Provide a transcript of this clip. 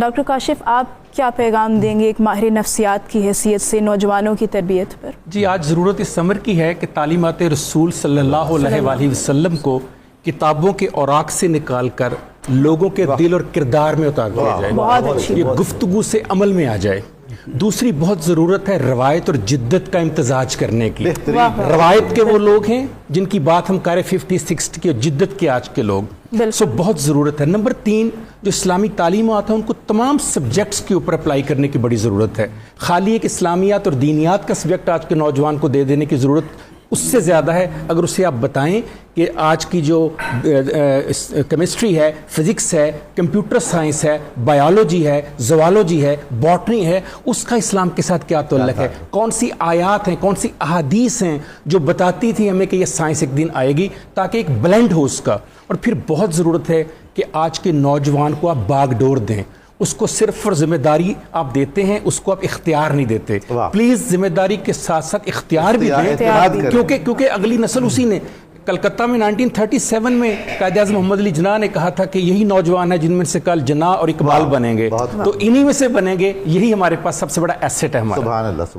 Doctor Kashif, آپ کیا پیغام دیں گے ایک ماہر نفسیات کی حیثیت سے نوجوانوں کی تربیت پر؟ جی، آج ضرورت اس امر کی ہے کہ تعلیمات رسول صلی اللہ علیہ وآلہ وسلم کو کتابوں کے اوراق سے نکال کر لوگوں کے دل اور کردار میں اتار دیا جائے، بہت اچھی یہ گفتگو سے عمل میں آ جائے۔ دوسری بہت ضرورت ہے روایت اور جدت کا امتزاج کرنے کی۔ روایت کے وہ لوگ ہیں جن کی بات ہم کریں 50 60 کی، اور جدت کے آج کے لوگ، سو بہت ضرورت ہے۔ نمبر 3، جو اسلامی تعلیمات ہیں ان کو تمام سبجیکٹس کے اوپر اپلائی کرنے کی بڑی ضرورت ہے۔ خالی ایک اسلامیات اور دینیات کا سبجیکٹ آج کے نوجوان کو دے دینے کی ضرورت اس سے زیادہ ہے۔ اگر اسے آپ بتائیں کہ آج کی جو کیمسٹری ہے، فزکس ہے، کمپیوٹر سائنس ہے، بایولوجی ہے، زوالوجی ہے، باٹنی ہے، اس کا اسلام کے ساتھ کیا تعلق ہے، کون سی آیات ہیں، کون سی احادیث ہیں جو بتاتی تھی ہمیں کہ یہ سائنس ایک دن آئے گی، تاکہ ایک بلینڈ ہو اس کا۔ اور پھر بہت ضرورت ہے کہ آج کے نوجوان کو آپ باغ ڈور دیں، اس کو صرف اور ذمہ داری آپ دیتے ہیں، اس کو آپ اختیار نہیں دیتے۔ پلیز ذمہ داری کے ساتھ ساتھ اختیار بھی دیں، کیونکہ اگلی نسل اسی نے کلکتہ میں 1937 میں قائد اعظم محمد علی جناح نے کہا تھا کہ یہی نوجوان ہیں جن میں سے کل جناح اور اقبال بنیں گے، تو انہی میں سے بنیں گے۔ یہی ہمارے پاس سب سے بڑا ایسٹ ہے ہمارا۔ سبحان اللہ۔